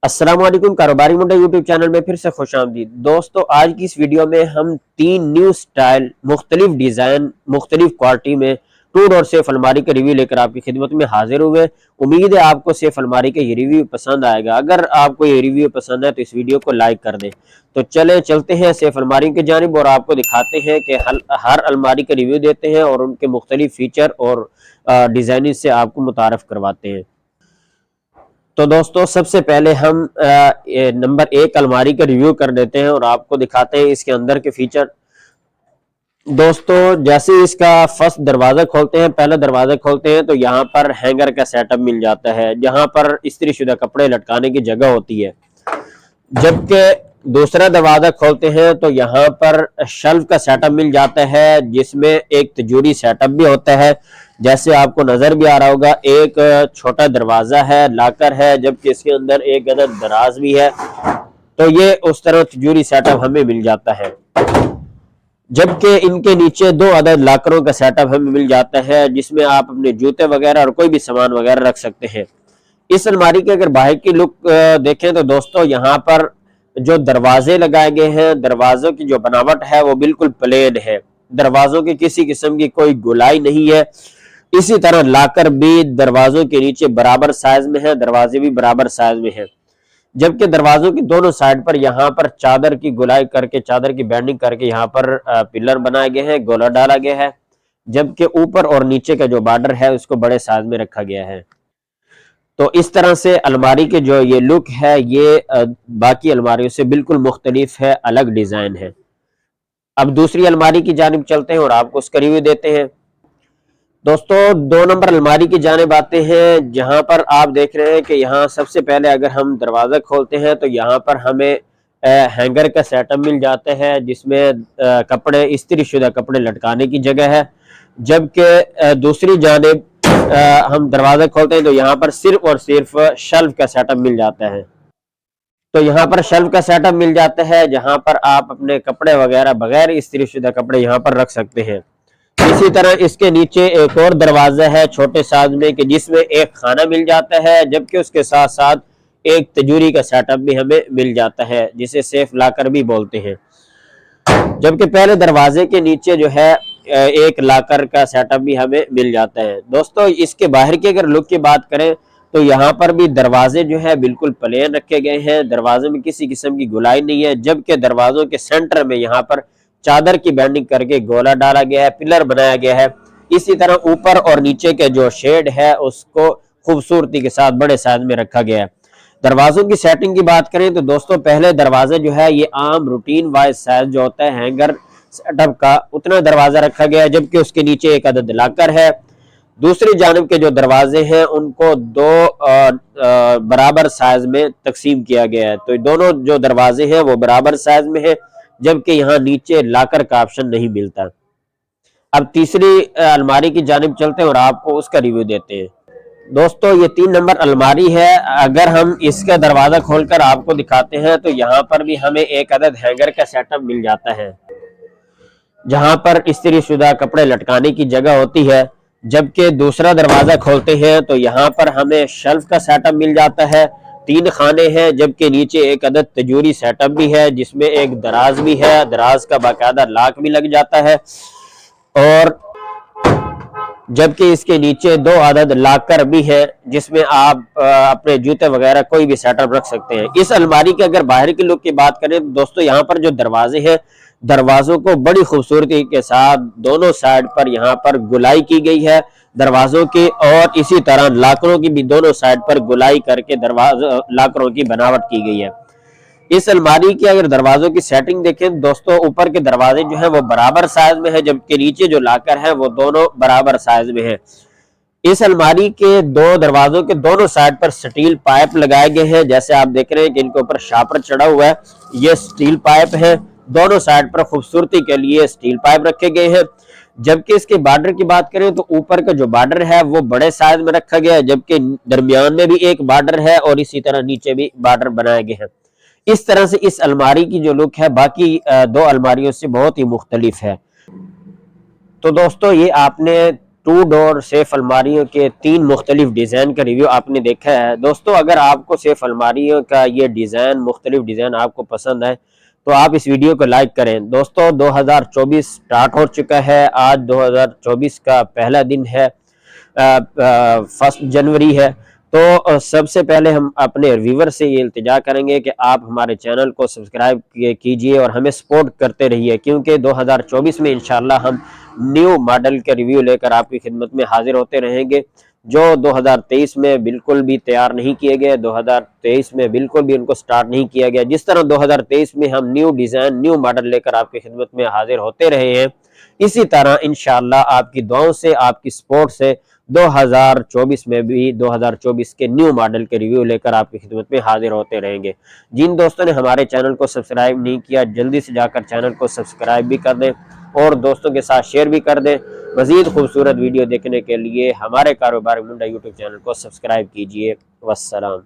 अस्सलाम वालेकुम। कारोबारी मुंडा यूट्यूब चैनल में फिर से खुशामदीद। दोस्तों, आज की इस वीडियो में हम 3 न्यू स्टाइल, मुख्तलिफ डिज़ाइन, मुख्तलिफ क्वालिटी में टू डोर सेफ अलमारी का रिव्यू लेकर आपकी खिदमत में हाजिर हुए। उम्मीद है आपको सेफ अलमारी का ये रिव्यू पसंद आएगा। अगर आपको ये रिव्यू पसंद है तो इस वीडियो को लाइक कर दें। तो चलते हैं सेफ अलमारी की जानिब और आपको दिखाते हैं कि हर अलमारी का रिव्यू देते हैं और उनके मुख्तलिफ फीचर और डिज़ाइनिंग से आपको मुतारफ़ करवाते हैं। तो दोस्तों, सबसे पहले हम नंबर 1 अलमारी का रिव्यू कर देते हैं और आपको दिखाते हैं इसके अंदर के फीचर। दोस्तों, जैसे इसका फर्स्ट दरवाजा खोलते हैं, पहला दरवाजा खोलते हैं तो यहाँ पर हैंगर का सेटअप मिल जाता है, जहाँ पर इस्त्रीशुदा कपड़े लटकाने की जगह होती है। जबकि दूसरा दरवाजा खोलते हैं तो यहाँ पर शेल्फ का सेटअप मिल जाता है, जिसमें एक तिजोरी सेटअप भी होता है। जैसे आपको नजर भी आ रहा होगा, एक छोटा दरवाजा है, लाकर है, जबकि इसके अंदर एक अदद दराज भी है। तो ये उस तरह तिजोरी सेटअप हमें मिल जाता है। जबकि इनके नीचे 2 अदद लाकरों का सेटअप हमें मिल जाता है, जिसमें आप अपने जूते वगैरह और कोई भी सामान वगैरह रख सकते हैं। इस अलमारी के अगर बाहर की लुक देखें तो दोस्तों, यहाँ पर जो दरवाजे लगाए गए हैं, दरवाजों की जो बनावट है वो बिल्कुल प्लेन है। दरवाजों की किसी किस्म की कोई गोलाई नहीं है। इसी तरह लाकर भी दरवाजों के नीचे बराबर साइज में है, दरवाजे भी बराबर साइज में है। जबकि दरवाजों की दोनों साइड पर यहाँ पर चादर की गोलाई करके, चादर की बैंडिंग करके यहाँ पर पिलर बनाए गए हैं, गोला डाला गया है। जबकि ऊपर और नीचे का जो बॉर्डर है उसको बड़े साइज में रखा गया है। तो इस तरह से अलमारी के जो ये लुक है, ये बाकी अलमारियों से बिल्कुल मुख्तलिफ है, अलग डिजाइन है। अब दूसरी अलमारी की जानिब चलते हैं और आपको उसका रिव्यू देते हैं। दोस्तों, 2 नंबर अलमारी की जानिब आते हैं, जहां पर आप देख रहे हैं कि यहाँ सबसे पहले अगर हम दरवाजा खोलते हैं तो यहाँ पर हमें हैंगर का सेटअप मिल जाता है, जिसमें कपड़े, इस्त्रीशुदा कपड़े लटकाने की जगह है। जबकि दूसरी जानिब हम दरवाजा खोलते हैं तो यहाँ पर सिर्फ और सिर्फ शेल्फ का सेटअप मिल जाता है। तो यहाँ पर शेल्फ का सेटअप मिल जाता है, जहाँ पर आप अपने कपड़े वगैरह बगैर इस्त्रीशुदा कपड़े यहाँ पर रख सकते हैं। इसी तरह इसके नीचे एक और दरवाजा है छोटे साइज में, कि जिसमें एक खाना मिल जाता है, जबकि उसके साथ साथ एक तिजोरी का सेटअप भी हमें मिल जाता है, जिसे सेफ लाकर भी बोलते हैं। जबकि पहले दरवाजे के नीचे जो है एक लाकर का सेटअप भी हमें मिल जाता है। दोस्तों, इसके बाहर की अगर लुक की बात करें तो यहाँ पर भी दरवाजे जो है बिल्कुल प्लेन रखे गए हैं, दरवाजे में किसी किस्म की गुलाई नहीं है। जबकि दरवाजों के सेंटर में यहाँ पर चादर की बैंडिंग करके गोला डाला गया है, पिलर बनाया गया है। इसी तरह ऊपर और नीचे के जो शेड है उसको खूबसूरती के साथ बड़े साइज में रखा गया है। दरवाजों की सेटिंग की बात करें तो दोस्तों, पहले दरवाजा जो है ये आम रूटीन वाइज साइज जो होता है हैंगर सेटअप का, उतना दरवाजा रखा गया है। जबकि उसके नीचे एक अदद लाकर है। दूसरी जानिब के जो दरवाजे हैं उनको 2 बराबर साइज में तकसीम किया गया है। तो दोनों जो दरवाजे हैं वो बराबर साइज में है, जबकि यहाँ नीचे लाकर का ऑप्शन नहीं मिलता। अब तीसरी अलमारी की जानिब चलते हैं और आपको उसका रिव्यू देते हैं। दोस्तों, ये 3 नंबर अलमारी है। अगर हम इसका दरवाजा खोलकर आपको दिखाते हैं तो यहाँ पर भी हमें एक अदद हैंगर का सेटअप मिल जाता है, जहां पर इस्त्रीशुदा कपड़े लटकाने की जगह होती है। जबकि दूसरा दरवाजा खोलते हैं तो यहाँ पर हमें शेल्फ का सेटअप मिल जाता है, 3 खाने हैं। जबकि नीचे एक अदद तिजोरी सेटअप भी है, जिसमें एक दराज भी है, दराज का बाकायदा लॉक भी लग जाता है। और जबकि इसके नीचे 2 अदद लॉकर भी है, जिसमें आप अपने जूते वगैरह कोई भी सेटअप रख सकते हैं। इस अलमारी के अगर बाहर की लुक की बात करें तो दोस्तों, यहाँ पर जो दरवाजे हैं, दरवाजों को बड़ी खूबसूरती के साथ दोनों साइड पर यहाँ पर गुलाई की गई है दरवाजों की, और इसी तरह लाकरों की भी दोनों साइड पर गुलाई करके दरवाजा लाकरों की बनावट की गई है। इस अलमारी की अगर दरवाजों की सेटिंग देखें दोस्तों, ऊपर के दरवाजे जो है वो बराबर साइज में है, जबकि नीचे जो लाकर है वो दोनों बराबर साइज में है। इस अलमारी के 2 दरवाजों के दोनों साइड पर स्टील पाइप लगाए गए हैं। जैसे आप देख रहे हैं कि इनके ऊपर शापर चढ़ा हुआ है, ये स्टील पाइप है। दोनों साइड पर खूबसूरती के लिए स्टील पाइप रखे गए हैं। जबकि इसके बॉर्डर की बात करें तो ऊपर का जो बॉर्डर है वो बड़े साइज में रखा गया है, जबकि दरमियान में भी एक बॉर्डर है और इसी तरह नीचे भी बॉर्डर बनाए गए हैं। इस तरह से इस अलमारी की जो लुक है बाकी 2 अलमारियों से बहुत ही मुख्तलिफ है। तो दोस्तों, ये आपने टू डोर सेफ अलमारियों के 3 मुख्तलिफ डिज़ाइन का रिव्यू आपने देखा है। दोस्तों अगर आपको सेफ अलमारियों का ये डिज़ाइन मुख्तलिफ डिज़ाइन आपको पसंद है तो आप इस वीडियो को लाइक करें। दोस्तों 2024 स्टार्ट हो चुका है, आज 2024 का पहला दिन है, 1 जनवरी है। तो सबसे पहले हम अपने व्यूवर से ये इल्तिजा करेंगे कि आप हमारे चैनल को सब्सक्राइब कीजिए और हमें सपोर्ट करते रहिए, क्योंकि 2024 में इंशाल्लाह हम न्यू मॉडल के रिव्यू लेकर आपकी खिदमत में हाजिर होते रहेंगे, जो 2023 में बिल्कुल भी तैयार नहीं किए गए, 2023 में बिल्कुल भी उनको स्टार्ट नहीं किया गया। जिस तरह 2023 में हम न्यू डिज़ाइन न्यू मॉडल लेकर आपकी खिदमत में हाजिर होते रहे हैं, इसी तरह इंशाल्लाह आपकी दुआओं से, आपकी सपोर्ट से 2024 में भी 2024 के न्यू मॉडल के रिव्यू लेकर आपकी खिदमत में हाजिर होते रहेंगे। जिन दोस्तों ने हमारे चैनल को सब्सक्राइब नहीं किया, जल्दी से जाकर चैनल को सब्सक्राइब भी कर दें और दोस्तों के साथ शेयर भी कर दें। मज़ीद खूबसूरत वीडियो देखने के लिए हमारे कारोबार मुंडा यूट्यूब चैनल को सब्सक्राइब कीजिए। वस्सलाम।